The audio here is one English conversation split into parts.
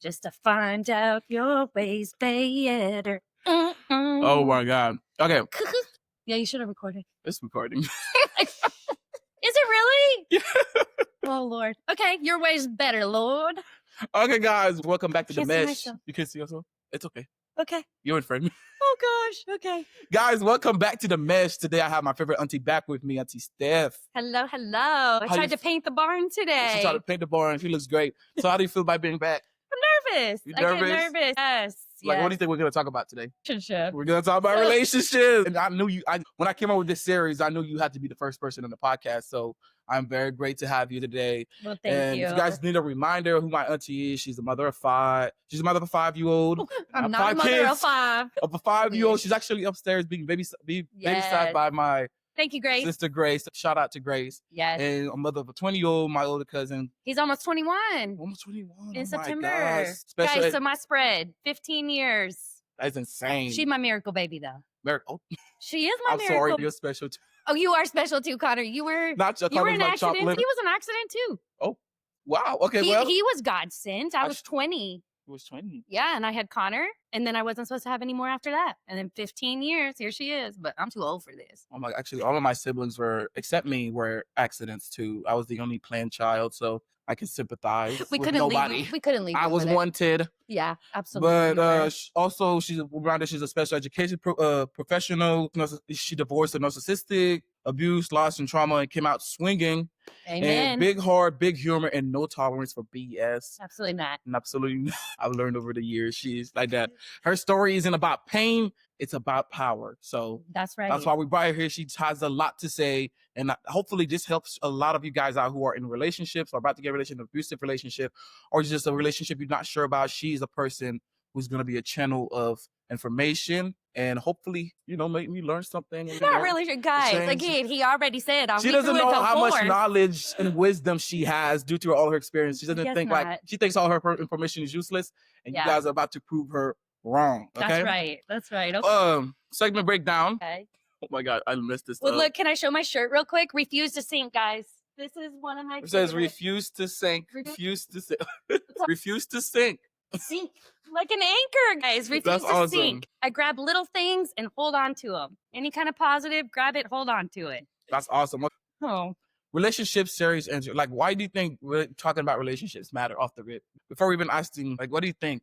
just to find out your ways better. Oh my God. Okay. Yeah, you should have recorded. It's recording. Is it really? Yeah. Oh, Lord. Okay, your way's better, Lord. Okay, guys, welcome back to The Can't see Mesh. myself. You can see yourself? It's okay. Okay. You're in frame. Oh, gosh. Okay. Guys, welcome back to The Mesh. Today I have my favorite auntie back with me, Aunty Steff. Hello, hello. I How tried you to paint the barn today. She tried to paint the barn. She looks great. So how do you feel about being back? I'm nervous. You I get nervous? nervous. Yes. Like, yes. what do you think we're going to talk about today? Relationship. We're going to talk about relationships. And I knew you, when I came up with this series, I knew you had to be the first person on the podcast. So I'm very great to have you today. Well, thank and you. If you guys need a reminder of who my auntie is, she's a mother of 5. She's a mother of a 5-year-old. I'm not a mother of 5. Of a 5-year-old. She's actually upstairs being babysat by my Thank you, Grace. sister Grace. Shout out to Grace. Yes. And a mother of a 20-year-old, my older cousin. He's almost 21. Almost 21. In oh September. My gosh. Guys, so my spread, 15 years. That's insane. She's my miracle baby, though. Oh. She is my I'm miracle. sorry, you're special too. Oh, you are special too, Connor. You were Not just you were an like accident. chocolate. He was an accident too. Oh, wow. Okay, He, well. he was God sent. I was 20. He was 20. Yeah, and I had Connor, and then I wasn't supposed to have any more after that. And then 15 years, here she is. But I'm too old for this. Oh my, actually, all of my siblings except me, were accidents too. I was the only planned child, so I can sympathize. We with couldn't nobody. leave. We couldn't leave. I him was with it. wanted. Yeah, absolutely. But also, she's a special education professional. She divorced a narcissistic, abuse, loss, and trauma, and came out swinging. Amen. And big heart, big humor, and no tolerance for BS. Absolutely not. And absolutely not. I've learned over the years she's like that. Her story isn't about pain, it's about power. So that's right. That's why we brought her here. She has a lot to say. And hopefully this helps a lot of you guys out who are in relationships or about to get an abusive relationship, or just a relationship you're not sure about. She's a person who's going to be a channel of information and hopefully, make me learn something. And, not really sure. Guys, again, he already said she doesn't know how much knowledge and wisdom she has due to all her experience. She doesn't think she thinks all her information is useless, and you guys are about to prove her wrong. Okay? That's right. That's right. Okay. Segment breakdown. Okay. Oh my God, I missed this. Well, look, can I show my shirt real quick? Refuse to sink, guys. This is one of my. It says refuse to sink. Refuse to sink. Refuse to sink. Sink like an anchor, guys. Refuse to sink. I grab little things and hold on to them. Any kind of positive, grab it, hold on to it. That's awesome. Oh. Relationships, serious answer. Like, why do you think talking about relationships matter off the rip? Before we even asking, like, what do you think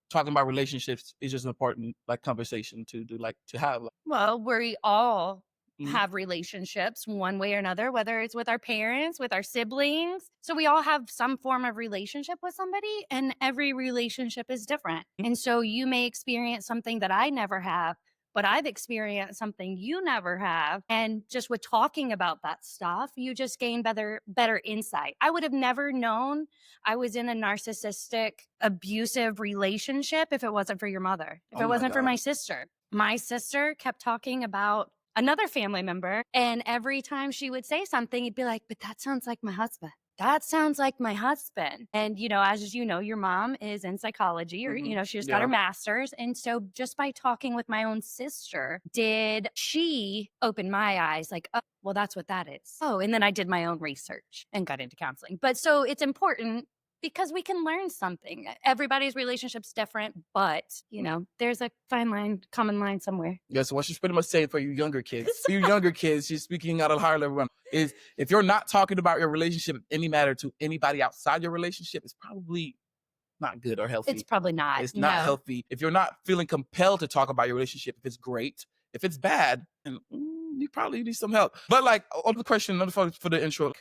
talking about relationships is just an important conversation to do, to have? Well, we all have relationships one way or another, whether it's with our parents, with our siblings. So we all have some form of relationship with somebody, and every relationship is different. And so you may experience something that I never have, but I've experienced something you never have. And just with talking about that stuff, you just gain better insight. I would have never known I was in a narcissistic, abusive relationship if it wasn't for your mother, if it wasn't for my sister. My sister kept talking about another family member, and every time she would say something, you'd be like, but that sounds like my husband. That sounds like my husband. And, as you know, your mom is in psychology, or, she just got her master's. And so just by talking with my own sister, did she open my eyes like, oh, well, that's what that is. Oh, and then I did my own research and got into counseling. But so it's important because we can learn something. Everybody's relationship's different, but, there's a fine line, common line somewhere. Yeah, so what she's pretty much saying for you younger kids, she's speaking out of higher level one, is if you're not talking about your relationship of any matter to anybody outside your relationship, it's probably not good or healthy. It's probably not. It's not healthy. If you're not feeling compelled to talk about your relationship, if it's great, if it's bad, and you probably need some help. But on the question for the intro,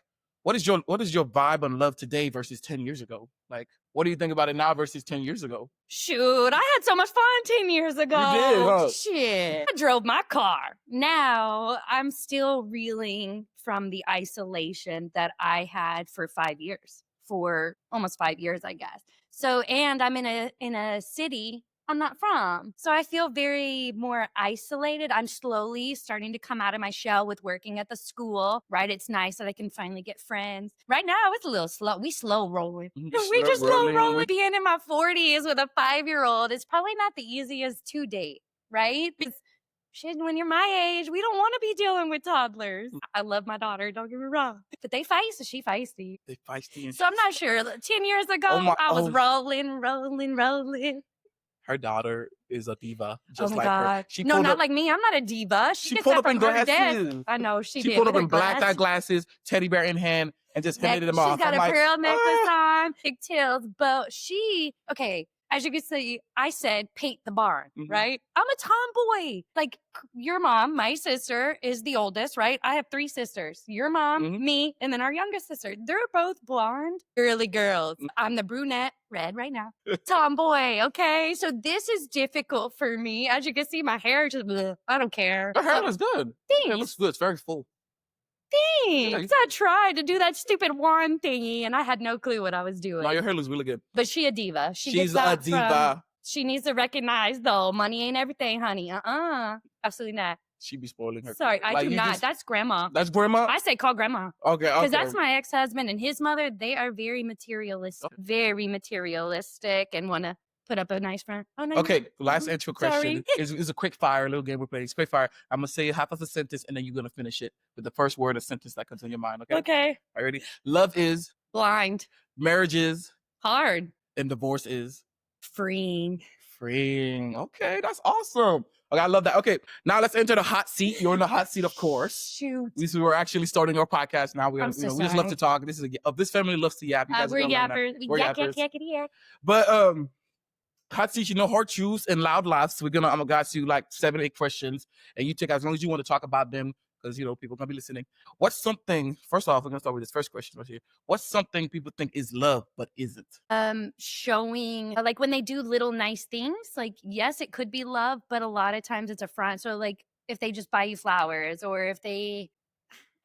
what is your vibe on love today versus 10 years ago? Like, what do you think about it now versus 10 years ago? Shoot, I had so much fun 10 years ago. You did, huh? Shit. I drove my car. Now, I'm still reeling from the isolation that I had for 5 years. For almost 5 years, I guess. So, and I'm in a city I'm not from. So I feel very more isolated. I'm slowly starting to come out of my shell with working at the school, right? It's nice that I can finally get friends. Right now, it's a little slow. We slow rolling. We just slow rolling. Being in my 40s with a 5-year-old is probably not the easiest to date, right? Because When you're my age, we don't want to be dealing with toddlers. I love my daughter, don't get me wrong. But she feisty. They feisty. So I'm not sure. 10 years ago, I was rolling. Her daughter is a diva, Oh just my like her. God. She No, pulled not up. like me. I'm not a diva. She She gets pulled that up in from her desk. glasses. I know she She did. pulled up with in her black glasses. glasses, teddy bear in hand, and just handed them off. She's got I'm a like, pearl necklace "Ah." on, pigtails, but okay, as you can see, I said paint the barn, right? I'm a tomboy. Like your mom, my sister, is the oldest, right? I have 3 sisters. Your mom, me, and then our youngest sister. They're both blonde, girly girls. I'm the brunette, red right now. Tomboy, okay? So this is difficult for me. As you can see, my hair just, I don't care. Her hair looks good. Thanks. It looks good. It's very full. Thanks. I tried to do that stupid wand thingy, and I had no clue what I was doing. No, your hair looks really good. But she a diva. She's a diva. She needs to recognize, though, money ain't everything, honey. Absolutely not. She be spoiling her. Sorry, I do not. That's grandma. That's grandma? I say call grandma. Okay. Because that's my ex-husband and his mother. They are very materialistic and want to put up a nice front. Oh, no. Okay, last intro question Sorry. is a quick fire, little game we're playing. It's quick fire. I'm going to say half of a sentence, and then you're going to finish it with the first word of sentence that comes in your mind, okay? Okay. Are you ready? Love is? Blind. Marriage is? Hard. And divorce is? Freeing. Okay, that's awesome. Okay, I love that. Okay, now let's enter the hot seat. You're in the hot seat, of course. Shoot. We're actually starting our podcast now. We just love to talk. This family loves to yap. You guys we're yappers. We're yappers. Yak. But hot seat, hard chews and loud laughs. I'm gonna ask you like 7, 8 questions, and you take as long as you want to talk about them, because people are gonna be listening. What's something? First off, we're gonna start with this first question right here. What's something people think is love but isn't? Showing, like when they do little nice things. Like yes, it could be love, but a lot of times it's a front. So like if they just buy you flowers, or if they.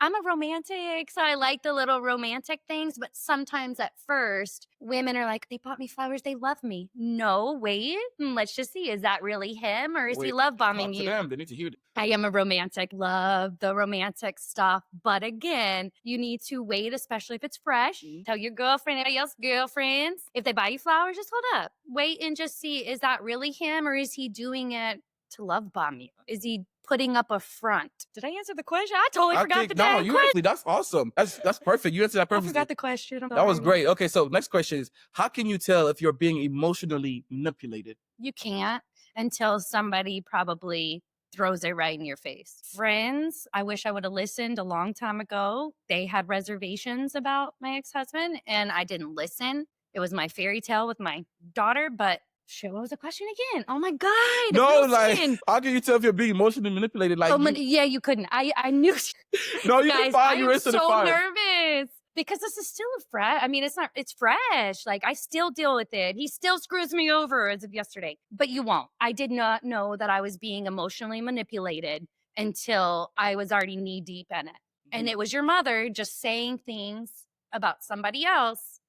I'm a romantic, so I like the little romantic things, but sometimes at first, women are like, they bought me flowers, they love me. No, wait, let's just see, is that really him, or is he love bombing you? Them. They need to hear it. I am a romantic, love the romantic stuff, but again, you need to wait, especially if it's fresh. Tell your girlfriend, anybody else girlfriends, if they buy you flowers, just hold up. Wait and just see, is that really him, or is he doing it to love bomb you? Is he putting up a front? Did I answer the question? I totally forgot the question. No, that's awesome. That's perfect. You answered that perfectly. I forgot the question. That was great. Okay, so next question is, how can you tell if you're being emotionally manipulated? You can't until somebody probably throws it right in your face. Friends, I wish I would have listened a long time ago. They had reservations about my ex-husband, and I didn't listen. It was my fairy tale with my daughter, but shit, what was the question again? Oh my God. No, like, how can you tell if you're being emotionally manipulated? Like, yeah, you couldn't. I knew. No, you guys, can fire. You I'm so nervous because this is still fresh. I mean, it's fresh. Like, I still deal with it. He still screws me over as of yesterday, but you won't. I did not know that I was being emotionally manipulated until I was already knee deep in it. And it was your mother just saying things about somebody else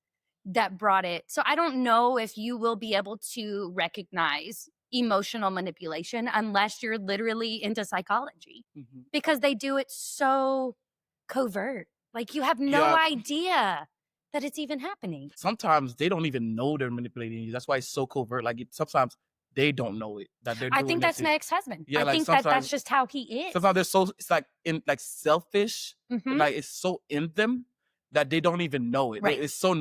that brought it. So I don't know if you will be able to recognize emotional manipulation unless you're literally into psychology, because they do it so covert. Like you have no idea that it's even happening. Sometimes they don't even know they're manipulating you. That's why it's so covert. Like sometimes they don't know it that they're doing. I think that's my ex-husband. Yeah, I think that's just how he is. Sometimes it's like selfish. Like it's so in them that they don't even know it. Right. It's so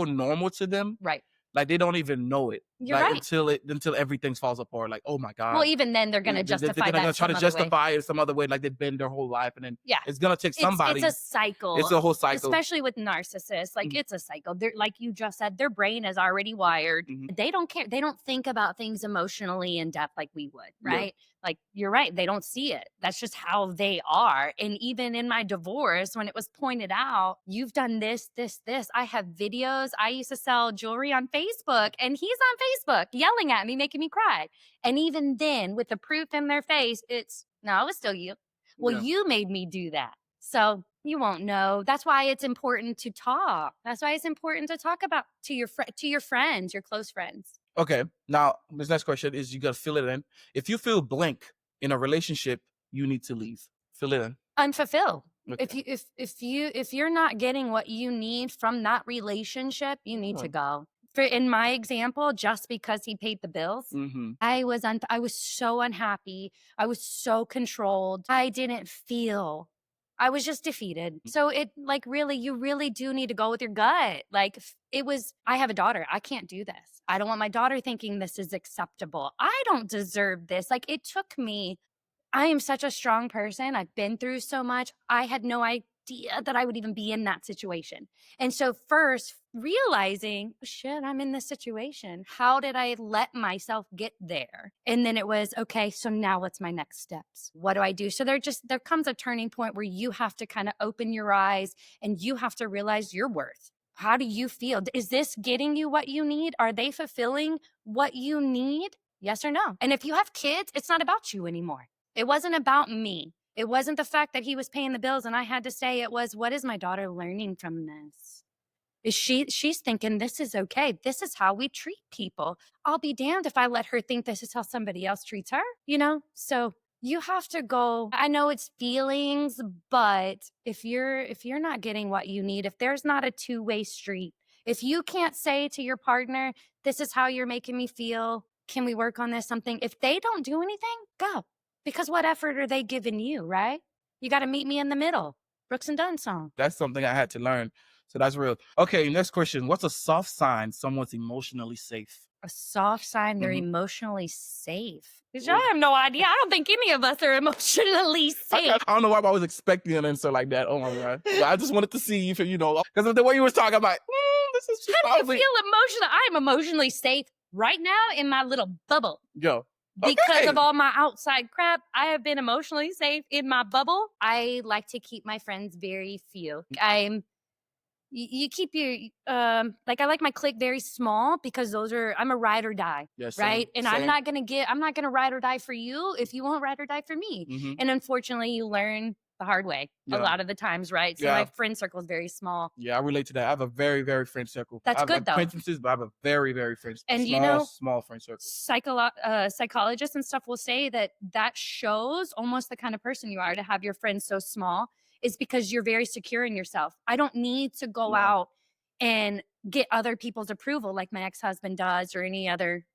normal to them. Right. Like they don't even know it. You're right. Until everything falls apart. Like, oh my God. Well, even then they're gonna justify they're gonna try to justify it some other way. Like they've been their whole life, and then it's gonna take somebody. It's a cycle. It's a whole cycle. Especially with narcissists. Like it's a cycle. They're, like you just said, their brain is already wired. They don't care. They don't think about things emotionally in depth like we would, right? Yeah. Like you're right. They don't see it. That's just how they are. And even in my divorce, when it was pointed out, you've done this. I have videos. I used to sell jewelry on Facebook, and he's on Facebook yelling at me, making me cry. And even then, with the proof in their face, no, it was still you. Well, you made me do that. So you won't know. That's why it's important to talk. That's why it's important to talk about to your friends, your close friends. Okay. Now, this next question is, you got to fill it in. If you feel blank in a relationship, you need to leave. Fill it in. Unfulfilled. Okay. If you're not getting what you need from that relationship, you need to go. For in my example, just because he paid the bills, Mhm. I was so unhappy. I was so controlled. I didn't feel I was just defeated. So it like really, you really do need to go with your gut. Like it was, I have a daughter. I can't do this. I don't want my daughter thinking this is acceptable. I don't deserve this. Like it took me I am such a strong person. I've been through so much. I had no idea that I would even be in that situation. And so, first, realizing, "Oh, shit, I'm in this situation. How did I let myself get there?" And then it was, okay, so now what's my next steps? What do I do? So there comes a turning point where you have to kind of open your eyes and you have to realize your worth. How do you feel? Is this getting you what you need? Are they fulfilling what you need? Yes or no? And if you have kids, it's not about you anymore. It wasn't about me. It wasn't the fact that he was paying the bills and I had to say. It was, what is my daughter learning from this? Is she's thinking this is okay. This is how we treat people. I'll be damned if I let her think this is how somebody else treats her, you know? So you have to go. I know it's feelings, but if you're not getting what you need, if there's not a two-way street, if you can't say to your partner, this is how you're making me feel, can we work on this something? If they don't do anything, go. Because what effort are they giving you, right? You got to meet me in the middle. Brooks and Dunn song. That's something I had to learn. So that's real. Okay, next question. What's a soft sign someone's emotionally safe? A soft sign they're Mhm. emotionally safe. Because I have no idea. I don't think any of us are emotionally safe. I don't know why I was expecting an answer like that. Oh my god! But I just wanted to see if because of the way you was talking. I'm like, this is How do you probably feel emotional? I am emotionally safe right now in my little bubble. yo. Because Okay. of all my outside crap, I have been emotionally safe in my bubble. I like to keep my friends very few. You keep your like I like my clique very small because I'm a ride or die, Yeah, same, right? And same. I'm not gonna ride or die for you if you won't ride or die for me. Mhm. And unfortunately, you learn the hard way a Yeah. lot of the times, right? So Yeah. my friend circle is very small. Yeah, I relate to that. I have a very, very friend circle. I That's have good though. acquaintances, but I have a very, very And small friend circle. psychologists and stuff will say that that shows almost the kind of person you are to have your friends so small is because you're very secure in yourself. I don't need to go Yeah. out and get other people's approval like my ex-husband does or any other,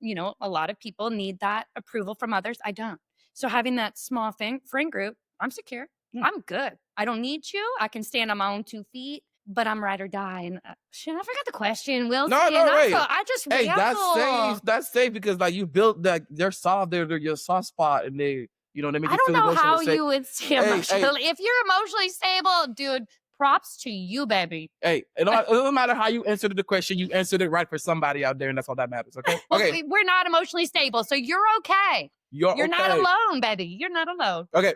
a lot of people need that approval from others. I don't. So having that small friend group, I'm secure. Yeah. I'm good. I don't need you. I can stand on my own 2 feet, but I'm ride or die. And shit, I forgot the question, Wilson. No, no, wait. I just Hey, that's ramble. safe. That's safe because like you built that they're soft, they're your soft spot, and they make I you don't feel know emotionally how safe. you would stay Hey, emotionally. If you're emotionally stable, dude, props to you, baby. hey, it doesn't matter how you answered the question, you answered it right for somebody out there, and that's all that matters. Okay, Well, okay, we're not emotionally stable, so you're okay. you're You're not okay. alone, baby. You're not alone. Okay,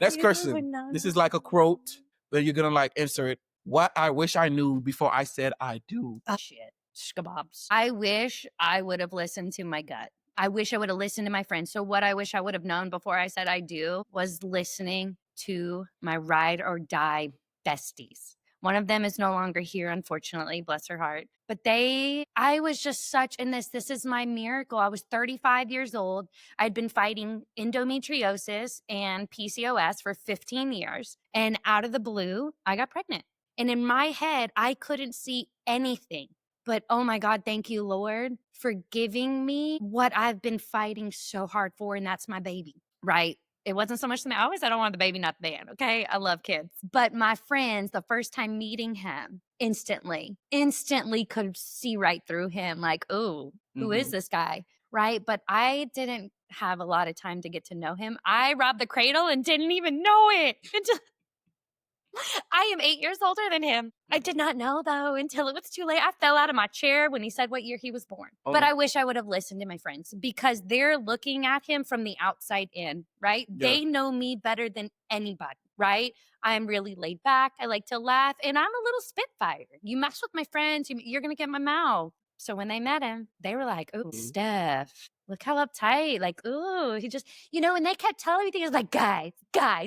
next You question. would not This is know. like a quote that you're gonna like answer it. What I wish I knew before I said I do. Shit. Skabobs. I wish I would have listened to my gut. I wish I would have listened to my friends. So what I wish I would have known before I said I do was listening to my ride or die besties. One of them is no longer here, unfortunately, bless her heart. But I was just such in this is my miracle. I was 35 years old. I'd been fighting endometriosis and PCOS for 15 years. And out of the blue, I got pregnant. And in my head, I couldn't see anything. But oh my God, thank you, Lord, for giving me what I've been fighting so hard for, and that's my baby, right? It wasn't so much the man. I always said I want the baby, not the man. Okay. I love kids. But my friends, the first time meeting him, instantly could see right through him. Like, oh, who is this guy? Right. But I didn't have a lot of time to get to know him. I robbed the cradle and didn't even know it until I am 8 years older than him. I did not know, though, until it was too late. I fell out of my chair when he said what year he was born. Oh. But I wish I would have listened to my friends because they're looking at him from the outside in, right? Yeah. They know me better than anybody, right? I'm really laid back. I like to laugh, and I'm a little spitfire. You mess with my friends, you're going to get my mouth. So when they met him, they were like, "Oh, Steph, look how uptight. Like, ooh, he just, and they kept telling me things like, guys,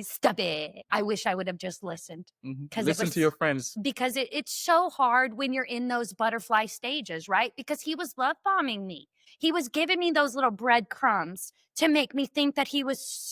stop it." I wish I would have just listened. Listen to your friends. Because it's so hard when you're in those butterfly stages, right? Because he was love bombing me. He was giving me those little breadcrumbs to make me think that he was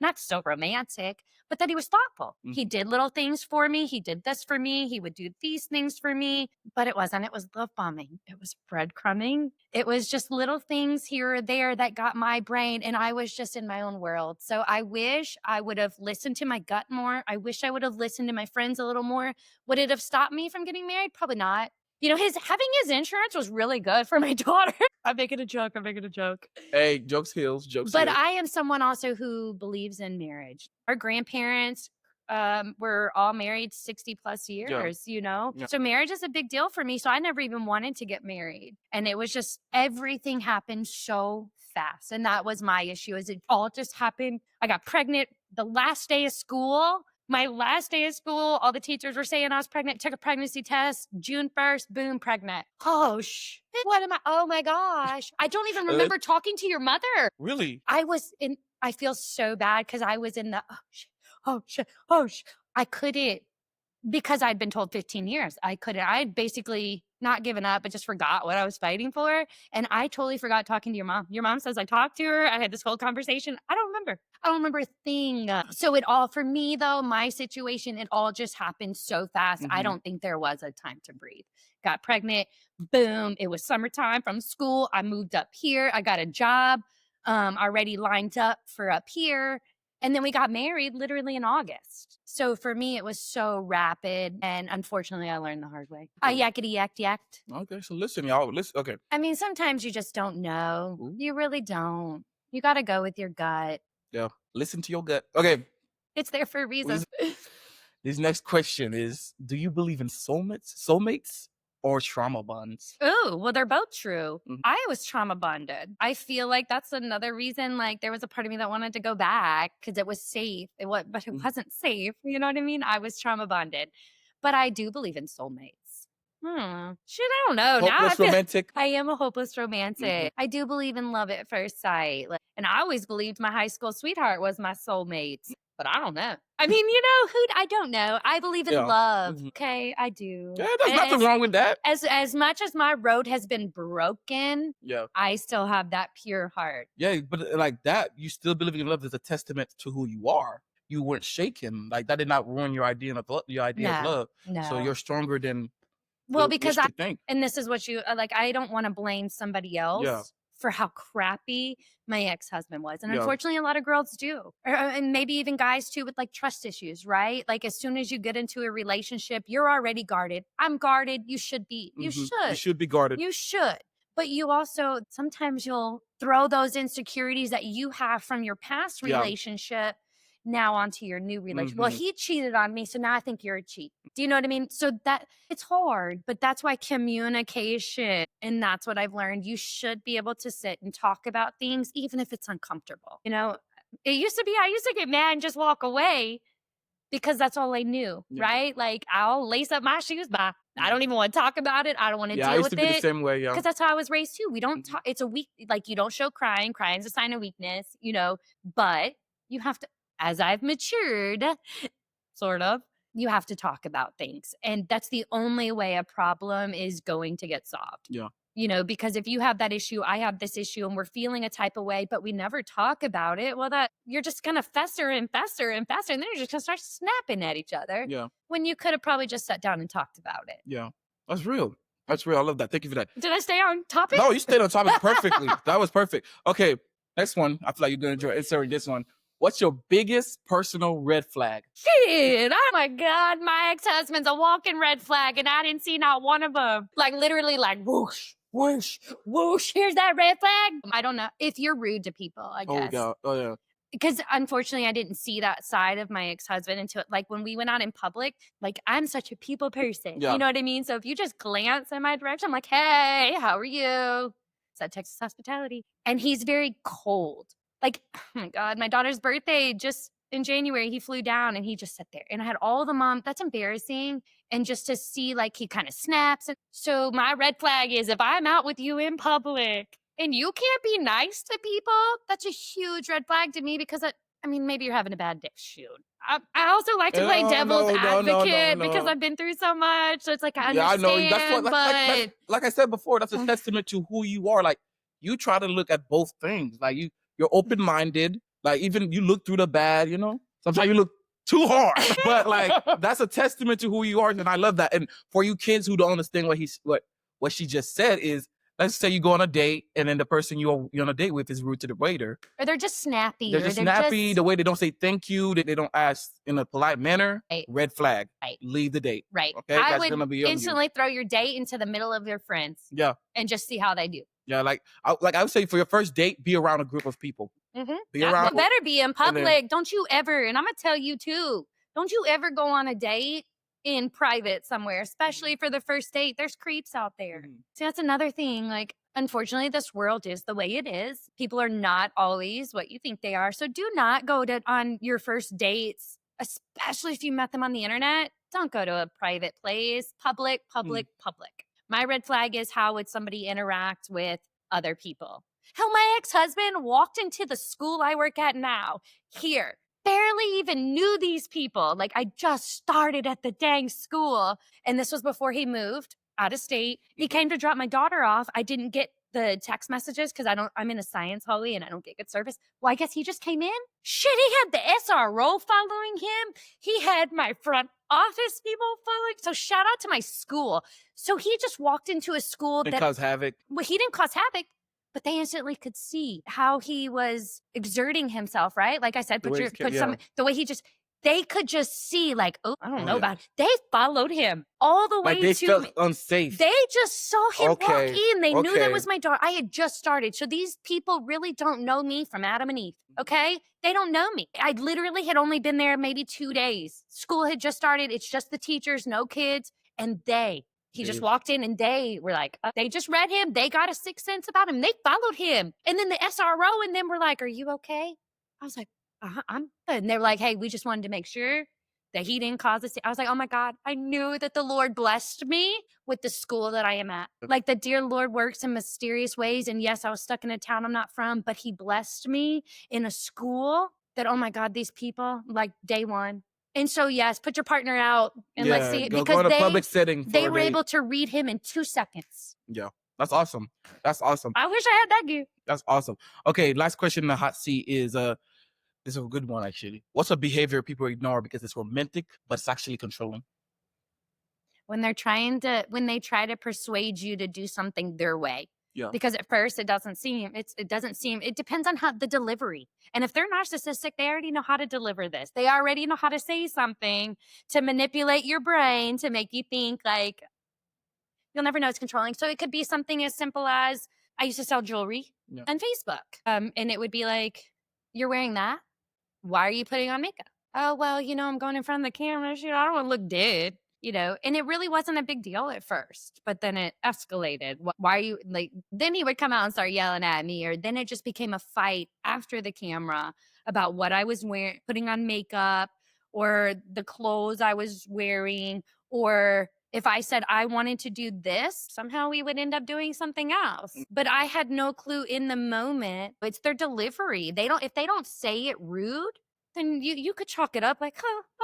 not so romantic, but that he was thoughtful. He Mhm. did little things for me. He did this for me. He would do these things for me, but it wasn't. It was love bombing. It was breadcrumbing. It was just little things here or there that got my brain, and I was just in my own world. So I wish I would have listened to my gut more. I wish I would have listened to my friends a little more. Would it have stopped me from getting married? Probably not. You know, having his insurance was really good for my daughter. I'm making a joke. I'm making a joke. Hey, jokes heals, jokes But heals. I am someone also who believes in marriage. Our grandparents were all married 60 plus years, you know? Yeah. So marriage is a big deal for me. So I never even wanted to get married. And it was just everything happened so fast. And that was my issue, is it all just happened. I got pregnant the last day of school. My last day of school, all the teachers were saying I was pregnant, took a pregnancy test, June 1st, boom, pregnant. Oh, shit. What am I? Oh my gosh. I don't even remember talking to your mother. Really? I feel so bad because I was in the, oh shit, oh shit, oh shit. I couldn't, because I'd been told 15 years. I'd basically not given up, but just forgot what I was fighting for. And I totally forgot talking to your mom. Your mom says I talked to her. I had this whole conversation. I don't remember. I don't remember a thing. So for me though, my situation, it all just happened so fast. I Mhm. don't think there was a time to breathe. Got pregnant. Boom. It was summertime from school. I moved up here. I got a job already lined up for up here. And then we got married literally in August. So for me, it was so rapid. And unfortunately, I learned the hard way. I yakety yacked yacked. Okay, so listen, y'all. Listen. Okay. I mean, sometimes you just don't know. Ooh. You really don't. You got to go with your gut. Yeah. Listen to your gut. Okay. It's there for a reason. This next question is: do you believe in soulmates, or trauma bonds? Oh, well, they're both true. Mhm. I was trauma bonded. I feel like that's another reason, like, there was a part of me that wanted to go back because it was safe. But it Mhm. wasn't safe. You know what I mean? I was trauma bonded. But I do believe in soulmates. Shit, I don't know. Now I Hopeless feel romantic. I am a hopeless romantic. Mhm. I do believe in love at first sight. And I always believed my high school sweetheart was my soulmate. But I don't know. I mean, I don't know. I believe in Yeah. love. Mhm. Okay, I do. Yeah, there's nothing wrong with that. As much as my road has been broken, Yeah. I still have that pure heart. Yeah, but like that, you still believing in love is a testament to who you are. You weren't shaken. Like that did not ruin your idea of No, love. So no. you're stronger than Well, what because you think. and this is what you like, I don't want to blame somebody else for how crappy my ex-husband was. And Yeah. unfortunately, a lot of girls do. And maybe even guys too with like trust issues, right? Like as soon as you get into a relationship, you're already guarded. I'm guarded. You should be. You Mhm. should. You should be guarded. You should. But you also, sometimes you'll throw those insecurities that you have from your past Yeah. relationship now onto your new relationship. Well, Mhm. he cheated on me, so now I think you're a cheat. Do you know what I mean? So that it's hard, but that's why communication, and that's what I've learned. You should be able to sit and talk about things, even if it's uncomfortable. It used to be, I used to get mad and just walk away because that's all I knew, Yeah. right? Like I'll lace up my shoes, bye. I don't even want to talk about it. I don't want to Yeah, I deal used with to be the it. same way. Yeah. Because that's how I was raised too. We don't Mhm. talk. It's a weak, like you don't show crying. Crying's a sign of weakness, but you have to, as I've matured, sort of, you have to talk about things. And that's the only way a problem is going to get solved. Yeah. Because if you have that issue, I have this issue, and we're feeling a type of way, but we never talk about it, well, that you're just going to fester and fester and fester. And then you're just going to start snapping at each other Yeah. when you could have probably just sat down and talked about it. Yeah. That's real. That's real. I love that. Thank you for that. Did I stay on topic? No, you stayed on topic perfectly. That was perfect. Okay. Next one. I feel like you're going to enjoy answering this one. What's your biggest personal red flag? Shit. Oh my God. My ex-husband's a walking red flag, and I didn't see not one of them. Like literally like whoosh, whoosh, whoosh. Here's that red flag. I don't know. If you're rude to people, I guess. Oh yeah. Because unfortunately, I didn't see that side of my ex-husband until like when we went out in public. Like I'm such a people person. Yeah. You know what I mean? So if you just glance in my direction, I'm like, hey, how are you? Is that Texas hospitality? And he's very cold. Like, oh my God, my daughter's birthday just in January, he flew down and he just sat there. And I had all the mom, that's embarrassing. And just to see like he kind of snaps. And so my red flag is if I'm out with you in public and you can't be nice to people, that's a huge red flag to me because maybe you're having a bad day. Shoot. I also like to play devil's advocate because I've been through so much. So it's like, I understand, I know. That's what, like I said before, that's a testament to who you are. Like you try to look at both things. Like you're open-minded. Like even you look through the bad, Sometimes you look too hard. But like, that's a testament to who you are, and I love that. And for you kids who don't understand what she just said is, let's say you go on a date and then the person you're on a date with is rude to the waiter. Or they're just snappy. They're just snappy. The way they don't say thank you, they don't ask in a polite manner. Right. Red flag. Right. Leave the date. Right. Okay. I That's gonna would be instantly throw your date into the middle of your friends. Yeah. And just see how they do. Yeah. Like I would say for your first date, be around a group of people. Mm-hmm. Be around. Better be in public. Don't you ever, and I'm gonna tell you too, don't you ever go on a date in private somewhere, especially for the first date. There's creeps out there. See, that's another thing. Like, unfortunately, this world is the way it is. People are not always what you think they are. So do not go on your first dates, especially if you met them on the internet. Don't go to a private place. Public. My red flag is, how would somebody interact with other people? Hell, my ex-husband walked into the school I work at now, here, barely even knew these people. Like, I just started at the dang school. And this was before he moved out of state. He came to drop my daughter off. I didn't get the text messages because I'm in a science hallway and I don't get good service. Well, I guess he just came in. Shit, he had the SRO following him. He had my front office people following. So shout out to my school. So he just walked into a school that caused havoc. Well, he didn't cause havoc, but they instantly could see how he was exerting himself, right? Like I said, the way he just, they could just see, like, oh, I don't know about it. They followed him all the way like they to felt unsafe. They just saw him walk in. They knew that was my daughter. I had just started. So these people really don't know me from Adam and Eve, okay? They don't know me. I literally had only been there maybe 2 days. School had just started. It's just the teachers, no kids. And he just walked in and they were like, they just read him. They got a sixth sense about him. They followed him. And then the SRO and them were like, are you okay? I was like, I'm good. And they were like, hey, we just wanted to make sure that he didn't cause this. I was like, oh my God, I knew that the Lord blessed me with the school that I am at. Like, the dear Lord works in mysterious ways. And yes, I was stuck in a town I'm not from, but he blessed me in a school that, oh my God, these people, like, day one. And so, yes, put your partner out and let's see. Because go in a public setting. They were able to read him in 2 seconds. Yeah, that's awesome. That's awesome. I wish I had that gift. That's awesome. Okay, last question in the hot seat is, this is a good one, actually. What's a behavior people ignore because it's romantic, but it's actually controlling? When they try to persuade you to do something their way. Yeah. Because at first it depends on how the delivery. And if they're narcissistic, they already know how to deliver this. They already know how to say something to manipulate your brain to make you think like, you'll never know it's controlling. So it could be something as simple as, I used to sell jewelry on Facebook. And it would be like, you're wearing that? Why are you putting on makeup? Oh, well, I'm going in front of the camera. Shit, I don't want to look dead. And it really wasn't a big deal at first, but then it escalated. Why are you then he would come out and start yelling at me, or then it just became a fight after the camera about what I was wearing, putting on makeup, or the clothes I was wearing, or if I said I wanted to do this, somehow we would end up doing something else. But I had no clue in the moment. It's their delivery. If they don't say it rude, then you could chalk it up like,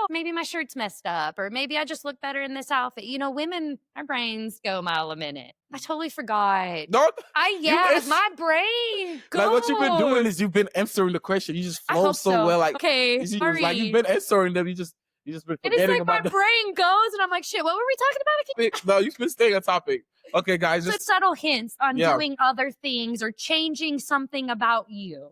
maybe my shirt's messed up, or maybe I just look better in this outfit. Women, our brains go a mile a minute. I totally forgot. No, my brain goes. Like, what you've been doing is you've been answering the question. You just flow so well. Like, okay, sorry. Like, you've been answering them. You just been forgetting it's like about my brain goes, and I'm like, shit, what were we talking about again? No, you've been staying on topic. Okay, guys. Just subtle hints on doing other things or changing something about you.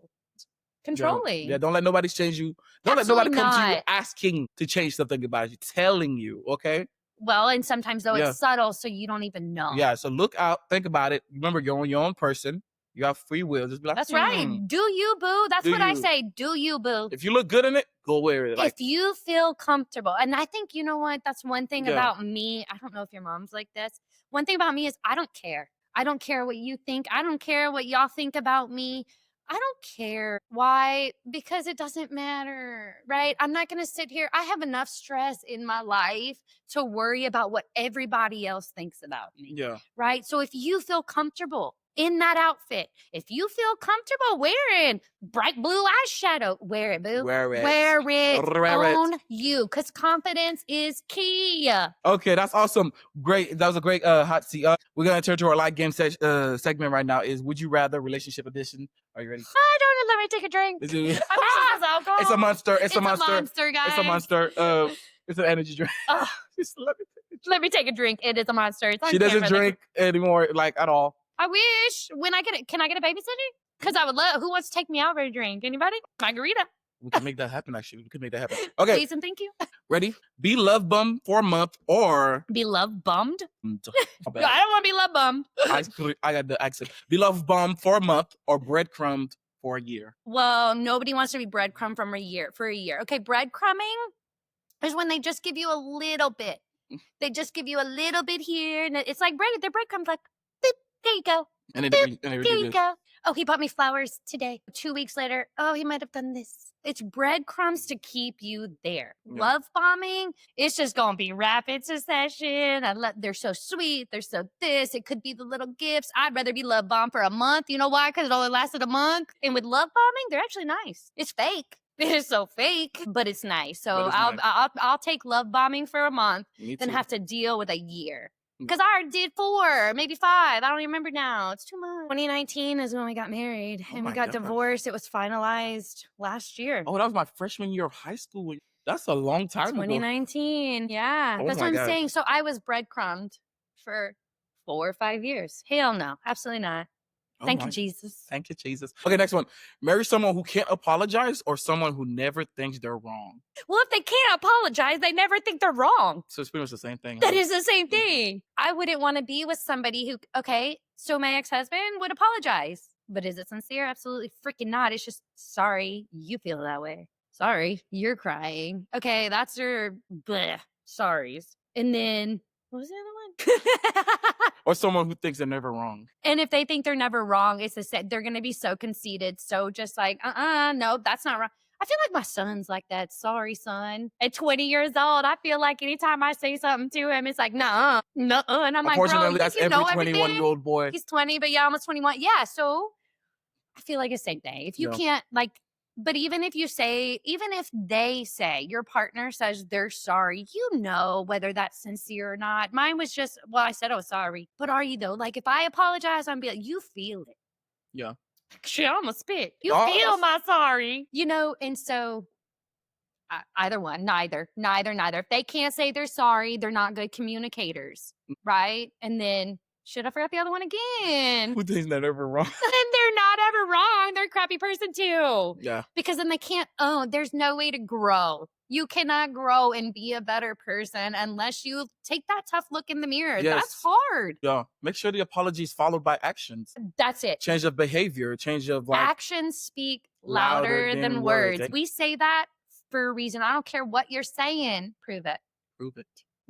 Controlling. Yeah, don't let nobody change you. Don't let nobody come to you asking to change something about you, telling you, okay? Well, and sometimes, though, it's subtle, so you don't even know. Yeah, so look out, think about it. Remember, you're your own person. You have free will. Just be like, that's right. Do you, boo? That's what I say. Do you, boo? If you look good in it, go wear it. If you feel comfortable. And I think, you know what? That's one thing about me. I don't know if your mom's like this. One thing about me is I don't care. I don't care what you think. I don't care what y'all think about me. I don't care. Why? Because it doesn't matter, right? I'm not going to sit here. I have enough stress in my life to worry about what everybody else thinks about me. Yeah. Right? So if you feel comfortable in that outfit. If you feel comfortable wearing bright blue eyeshadow, wear it, boo. Wear it. Wear it. Wear it. Own you, because confidence is key. Okay, that's awesome. Great. That was a great hot seat. We're going to turn to our live game segment right now. Is Would You Rather Relationship Edition. Are you ready? I don't know. Let me take a drink. I wish this was alcohol. It's a monster. It's a monster. Monster, guys. It's a monster. It's an energy drink. Just let me take a drink. It is a monster. It's on she doesn't camera. drink anymore, like, at all. I wish. When I get it, can I get a babysitter? Because I would love. Who wants to take me out for a drink? Anybody? Margarita. We can make that happen, actually. We can make that happen. Okay. Please and thank you. Ready? Be love bummed for a month or... Be love bummed? I don't want to be love bummed. I got the accent. Be love bummed for a month or breadcrumbed for a year. Well, nobody wants to be breadcrumb for a year. Okay, breadcrumbing is when they just give you a little bit. They just give you a little bit here. And it's like bread. They're breadcrumbs like, boop, there you go. And then there you go. Oh, he bought me flowers today. 2 weeks later, oh, he might have done this. It's breadcrumbs to keep you there. Yeah. Love bombing, it's just going to be rapid succession. They're so sweet. They're so this. It could be the little gifts. I'd rather be love bombed for a month. You know why? Because it only lasted a month. And with love bombing, they're actually nice. It's fake. It's so fake, but it's nice. So I'll take love bombing for a month, then have to deal with a year. Because I already did 4, maybe 5. I don't even remember now. It's too much. 2019 is when we got married and we got divorced. It was finalized last year. Oh, that was my freshman year of high school. That's a long time 2019. Ago. Yeah. That's what I'm saying. So I was breadcrumbed for 4 or 5 years. Hell no. Absolutely not. Thank you, Jesus. Thank you, Jesus. Okay, next one. Marry someone who can't apologize or someone who never thinks they're wrong. Well, if they can't apologize, they never think they're wrong. So it's pretty much the same thing. That is the same thing. I wouldn't want to be with somebody who, okay, so my ex-husband would apologize. But is it sincere? Absolutely freaking not. It's just, sorry, you feel that way. Sorry, you're crying. Okay, that's your bleh, sorries. And then, what was the other one? Or someone who thinks they're never wrong. And if they think they're never wrong, it's they're going to be so conceited. So just like, no, that's not wrong. I feel like my son's like that. Sorry, son. At 20 years old, I feel like anytime I say something to him, it's like, nah. And I'm like, bro, unfortunately, that's every 21-year-old boy. He's 20, but yeah, almost 21. Yeah, so I feel like it's the same thing. If you can't, like, but even if they say, your partner says they're sorry, you know whether that's sincere or not. Mine was just, well, I said I was sorry. But are you though? Like if I apologize, I'm be like, you feel it. Yeah. Shit, I'm gonna spit. You feel my sorry. You know, and so either one, neither. If they can't say they're sorry, they're not good communicators, right? And then, shit, I forgot the other one again. Who thinks they're ever wrong? Then they're not ever wrong. They're a crappy person too. Yeah. Because then they can't there's no way to grow. You cannot grow and be a better person unless you take that tough look in the mirror. Yes. That's hard. Yeah. Make sure the apology is followed by actions. That's it. Change of behavior, change of like... Actions speak louder than words. We say that for a reason. I don't care what you're saying. Prove it. Prove it.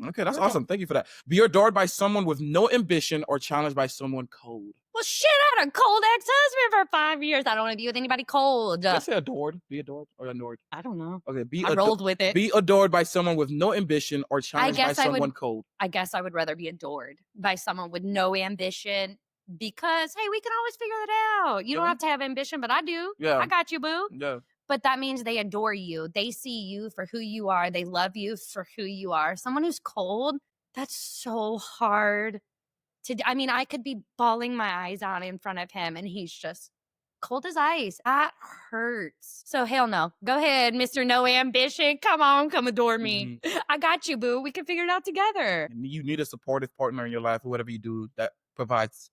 Okay, that's awesome. Thank you for that. Be adored by someone with no ambition or challenged by someone cold. Well, shit, I had a cold ex-husband for 5 years. I don't want to be with anybody cold. Did I say adored? Be adored or adored? I don't know. Okay, I rolled with it. Be adored by someone with no ambition or challenged by someone cold. I guess I would rather be adored by someone with no ambition because, hey, we can always figure that out. You don't have to have ambition, but I do. Yeah. I got you, boo. Yeah. But that means they adore you. They see you for who you are. They love you for who you are. Someone who's cold, that's so hard to do. I mean, I could be bawling my eyes out in front of him and he's just cold as ice. That hurts. So hell no. Go ahead, Mr. No Ambition. Come on, come adore me. Mm-hmm. I got you, boo. We can figure it out together. And you need a supportive partner in your life or whatever you do that provides,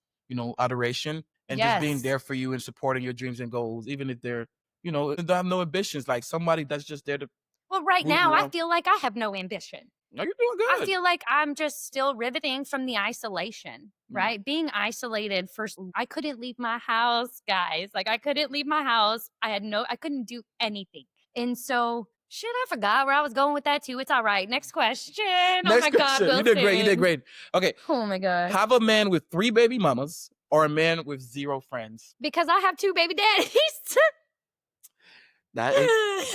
adoration and just being there for you and supporting your dreams and goals, even if they're, they have no ambitions. Like somebody that's just there to... Well, right now, I feel like I have no ambition. No, you're doing good. I feel like I'm just still riveting from the isolation, right? Being isolated I couldn't leave my house, guys. Like I couldn't leave my house. I couldn't do anything. And so, shit, I forgot where I was going with that too. It's all right. Next question. Oh my God, Wilson. You did great. Okay. Oh my God. Have a man with 3 baby mamas or a man with 0 friends? Because I have 2 baby daddies. That is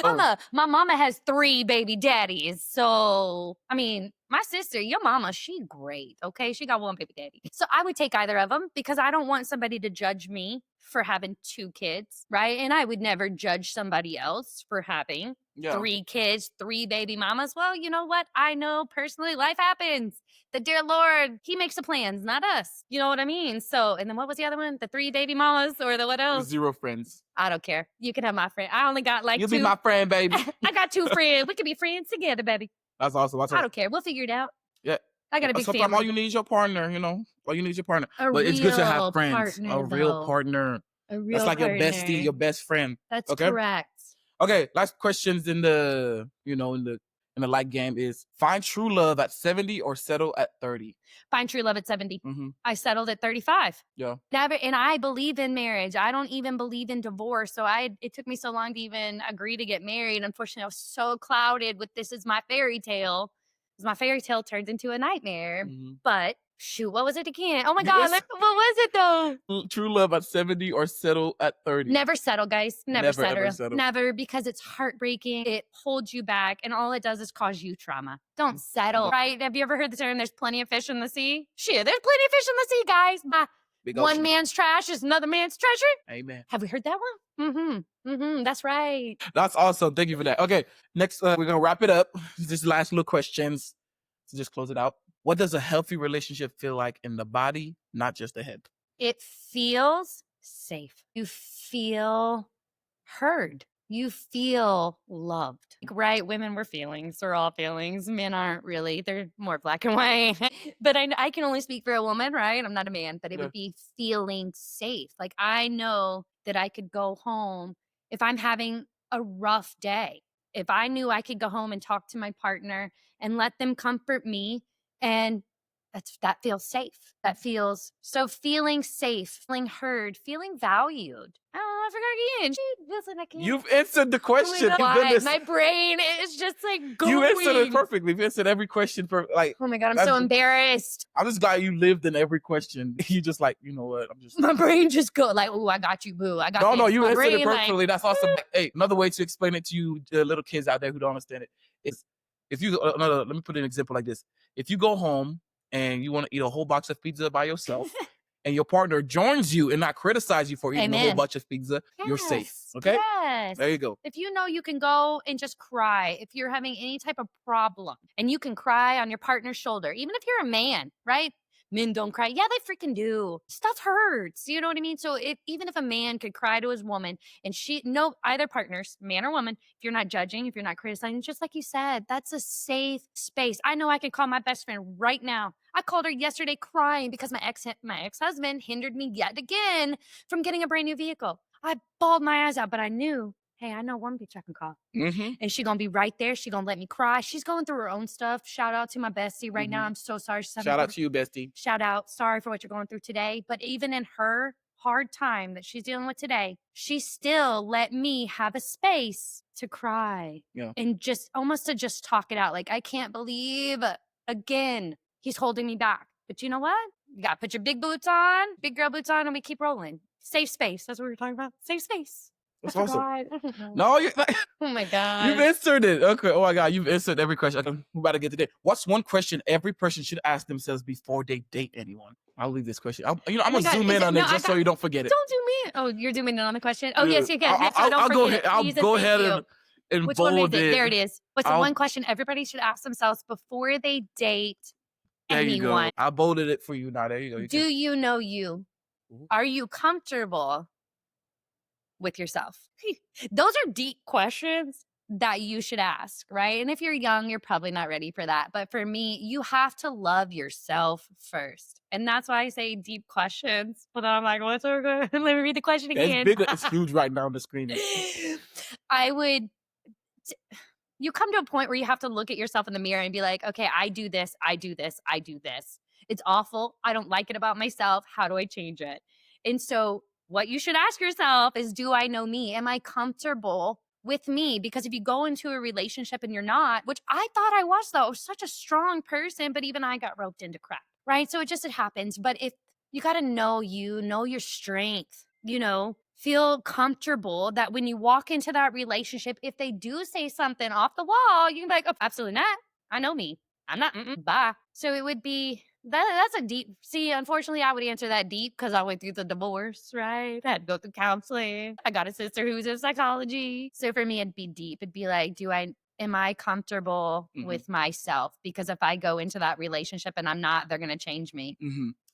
oh, My mama has 3 baby daddies. So, I mean, my sister, your mama, she great, okay? She got 1 baby daddy. So I would take either of them because I don't want somebody to judge me for having 2 kids, right? And I would never judge somebody else for having yeah. 3 kids, 3 baby mamas. Well, you know what? I know personally life happens. The dear Lord, he makes the plans, not us. You know what I mean? So, and then what was the other one? The 3 baby mamas or the what else? 0 friends. I don't care. You can have my friend. I only got like You'll 2. be my friend, baby. I got 2 friends. We could be friends together, baby. That's awesome. I don't care. We'll figure it out. Yeah. I got a big Sometimes family. all you need is your partner, you know. All you need is your partner. A But it's good to have real friends. partner, A real though. partner. A real That's like your bestie, partner. your best friend. That's Okay? correct. Okay, last questions in the, you know, in the like game is find true love at 70 or settle at 30. Find true love at 70. Mm-hmm. I settled at 35. Yeah. Never, and I believe in marriage. I don't even believe in divorce. So it took me so long to even agree to get married. Unfortunately, I was so clouded with this is my fairy tale. Because my fairy tale turned into a nightmare. Mm-hmm. But shoot, what was it again? Oh my You God, just- what was it though? True love at 70 or settle at 30. Never settle, guys. Never Never, ever settle. settle. Never, because it's heartbreaking. It holds you back, and all it does is cause you trauma. Don't settle, right? Have you ever heard the term, there's plenty of fish in the sea? Shit, there's plenty of fish in the sea, guys. Big One ocean. man's trash is another man's treasure. Amen. Have we heard that one? Mm-hmm. That's right. That's awesome. Thank you for that. Okay, next we're gonna wrap it up. Just last little questions to just close it out. What does a healthy relationship feel like in the body, not just the head? It feels safe. You feel heard. You feel loved. Right? Women were feelings. We're all feelings. Men aren't really. They're more black and white. But I can only speak for a woman, right? I'm not a man, but it would be feeling safe. Like I know that I could go home if I'm having a rough day. If I knew I could go home and talk to my partner and let them comfort me, and that feels safe. That feels so feeling safe, feeling heard, feeling valued. Oh, I forgot again. Listen, I can't. You've answered the question. Oh You've done this. my brain is just like going. You answered it perfectly. You've answered every question for like. Oh my God, I'm so embarrassed. I'm just glad you lived in every question. You just like, you know what? I'm just. My brain just go like, oh, I got you, boo. I got No, this. you My answered it brain, perfectly. That's awesome. Hey, another way to explain it to you, the little kids out there who don't understand it, is if you. Let me put an example like this. If you go home and you want to eat a whole box of pizza by yourself, and your partner joins you and not criticize you for eating a whole bunch of pizza, you're safe. Okay? Yes. There you go. If you know you can go and just cry, if you're having any type of problem and you can cry on your partner's shoulder, even if you're a man, right? Men don't cry. Yeah, they freaking do. Stuff hurts. You know what I mean? So even if a man could cry to his woman and either partners, man or woman, if you're not judging, if you're not criticizing, just like you said, that's a safe space. I know I can call my best friend right now. I called her yesterday crying because my ex-husband hindered me yet again from getting a brand new vehicle. I bawled my eyes out, but I knew, hey, I know one bitch I can call. Mm-hmm. And she's going to be right there. She's going to let me cry. She's going through her own stuff. Shout out to my bestie right now. I'm so sorry. Shout out to you, bestie. Shout out. Sorry for what you're going through today. But even in her hard time that she's dealing with today, she still let me have a space to cry. Yeah. And just almost to just talk it out. Like, I can't believe again, he's holding me back. But you know what? You got to put your big boots on, big girl boots on, and we keep rolling. Safe space. That's what we were talking about. Safe space. That's awesome. God. No, oh my God. You've answered it. Okay. Oh my God, you've answered every question. Okay, we're about to get to that. What's one question every person should ask themselves before they date anyone? I'll leave this question. I'm gonna zoom in on it just so you don't forget it. Don't zoom in. Oh, you're zooming in on the question. Oh yes, you can. I'll go ahead. I'll go ahead and Which bold one is it. There it is. What's the one question everybody should ask themselves before they date there anyone? You go. I bolded it for you. Now there you go. Do you know you? Are you comfortable with yourself? Those are deep questions that you should ask, right? And if you're young, you're probably not ready for that. But for me, you have to love yourself first. And that's why I say deep questions. But then I'm like, what's so good? Let me read the question again. It's big. It's huge right now on the screen. You come to a point where you have to look at yourself in the mirror and be like, okay, I do this, I do this, I do this. It's awful. I don't like it about myself. How do I change it? And so what you should ask yourself is, do I know me? Am I comfortable with me? Because if you go into a relationship and you're not, which I thought I was, though, I was such a strong person, but even I got roped into crap, right? So it happens. But if you got to know you, know your strength, feel comfortable that when you walk into that relationship, if they do say something off the wall, you can be like, oh, absolutely not. I know me. I'm not, bye. So it would be, that's a deep, see, unfortunately, I would answer that deep because I went through the divorce, right? I had to go through counseling. I got a sister who's in psychology. So for me, it'd be deep. It'd be like, am I comfortable with myself? Because if I go into that relationship and I'm not, they're going to change me.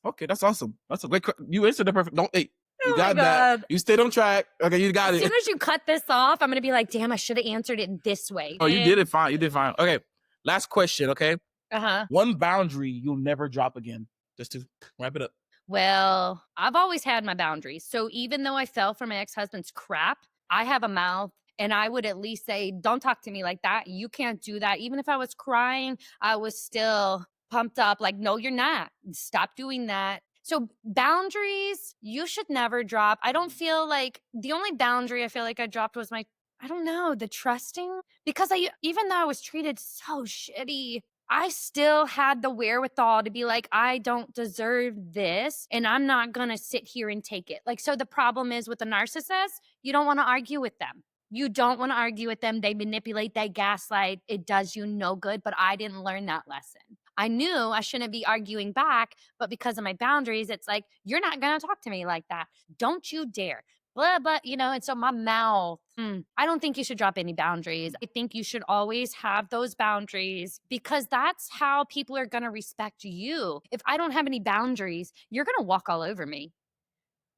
Okay, that's awesome. That's a great, you answered the perfect, you Oh got my that. God. You stayed on track. Okay, you got As it. soon as you cut this off, I'm going to be like, damn, I should have answered it this way. Oh, you did it fine. You did fine. Okay, last question, okay? Uh-huh. One boundary you'll never drop again, just to wrap it up. Well, I've always had my boundaries. So even though I fell for my ex-husband's crap, I have a mouth and I would at least say, don't talk to me like that. You can't do that. Even if I was crying, I was still pumped up. Like, no, you're not. Stop doing that. So boundaries, you should never drop. I don't feel like the only boundary I feel like I dropped was I don't know, the trusting. Because even though I was treated so shitty, I still had the wherewithal to be like, I don't deserve this and I'm not going to sit here and take it. Like, so the problem is with the narcissist, you don't want to argue with them. You don't want to argue with them. They manipulate, they gaslight. It does you no good. But I didn't learn that lesson. I knew I shouldn't be arguing back, but because of my boundaries, it's like, you're not going to talk to me like that. Don't you dare. Blah, blah, and so my mouth, I don't think you should drop any boundaries. I think you should always have those boundaries because that's how people are going to respect you. If I don't have any boundaries, you're going to walk all over me.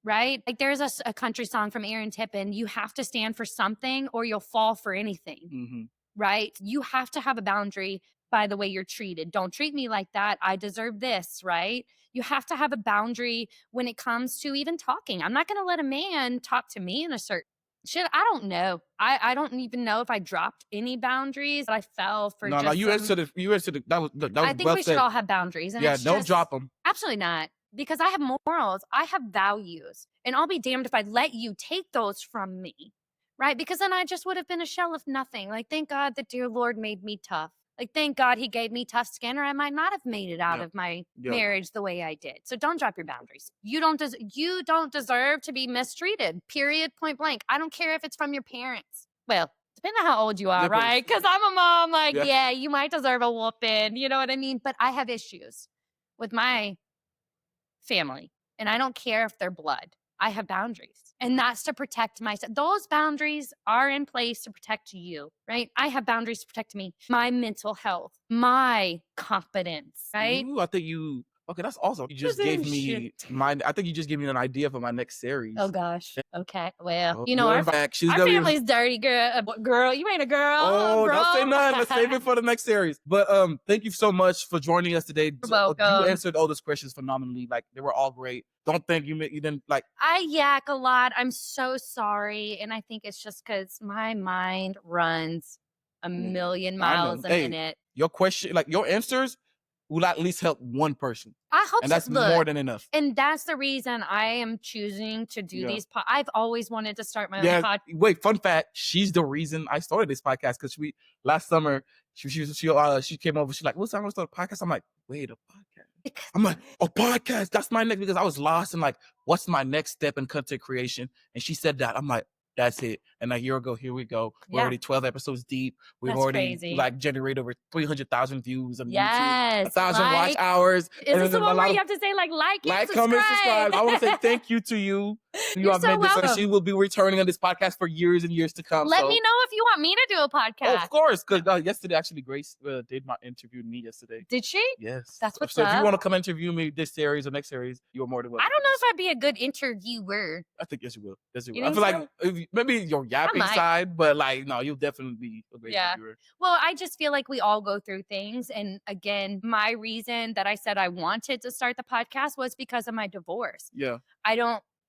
Right? Like there's a country song from Aaron Tippin, you have to stand for something or you'll fall for anything. Right? You have to have a boundary by the way you're treated. Don't treat me like that. I deserve this, right? You have to have a boundary when it comes to even talking. I'm not going to let a man talk to me in a certain shit. I don't know. I don't even know if I dropped any boundaries. I fell for no, you answered it. You answered it. That was I think we should all have boundaries. And don't drop them. Absolutely not. Because I have morals. I have values. And I'll be damned if I let you take those from me. Right? Because then I just would have been a shell of nothing. Like, thank God the dear Lord made me tough. Like, thank God he gave me tough skin or I might not have made it out of my marriage the way I did. So don't drop your boundaries. You don't deserve to be mistreated, period, point blank. I don't care if it's from your parents. Well, depending on how old you are, right? Because I'm a mom, like, yeah, you might deserve a whooping. You know what I mean? But I have issues with my family. And I don't care if they're blood. I have boundaries. And that's to protect myself. Those boundaries are in place to protect you, right? I have boundaries to protect me, my mental health, my confidence, right? Ooh, I think okay, that's awesome. You just gave me I think you just gave me an idea for my next series. Oh gosh. Okay. Well, our family's dirty, girl. Girl, you ain't a girl. Oh, bro. don't say nothing. Let's save it for the next series. But thank you so much for joining us today. You're welcome. You answered all those questions phenomenally. Like they were all great. Don't think you didn't like. I yak a lot. I'm so sorry, and I think it's just because my mind runs a million miles a minute. Your question, like your answers, will at least help one person. I hope and that's more than enough. And that's the reason I am choosing to do these. I've always wanted to start my own podcast. Wait, fun fact: she's the reason I started this podcast because last summer she came over. She's like, "What's time to start a podcast?" I'm like, "Wait, a podcast." I'm like, "A podcast? That's my next," because I was lost and like, what's my next step in content creation? And she said that. I'm like, that's it. And a year ago, here we go. We're already 12 episodes deep. We've already like generated over 300,000 views on YouTube, 1,000 watch hours. Is this the one where you have to say like, comment, subscribe? I want to say thank you to you. You have made this, and she will be returning on this podcast for years and years to come. Let me know if you want me to do a podcast. Oh, of course, because yesterday actually Grace interviewed me yesterday. Did she? Yes. That's what's up. If you want to come interview me this series or next series, you're more than welcome. I don't know if I'd be a good interviewer. I think yes you will. Yes you will. I feel like maybe your yapping side, but like no, you'll definitely be a great interviewer. Well, I just feel like we all go through things, and again, my reason that I said I wanted to start the podcast was because of my divorce. Yeah.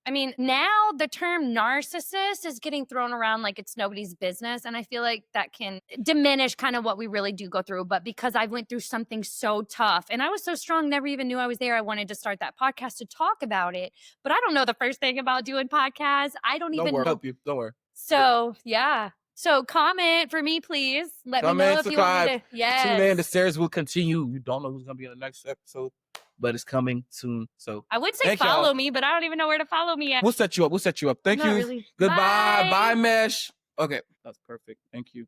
I mean, now the term narcissist is getting thrown around like it's nobody's business. And I feel like that can diminish kind of what we really do go through. But because I went through something so tough and I was so strong, never even knew I was there. I wanted to start that podcast to talk about it. But I don't know the first thing about doing podcasts. I don't even know. Help you. Don't worry. So, yeah. So comment for me, please. Let me know if you want me to. Yes. Tune in. The series will continue. You don't know who's going to be in the next episode. but it's coming soon. So I would say thank y'all. follow me, but I don't even know where to follow me at. We'll set you up. Thank Not you. really. Goodbye. Bye. Bye, Mesh. Okay, that's perfect. Thank you.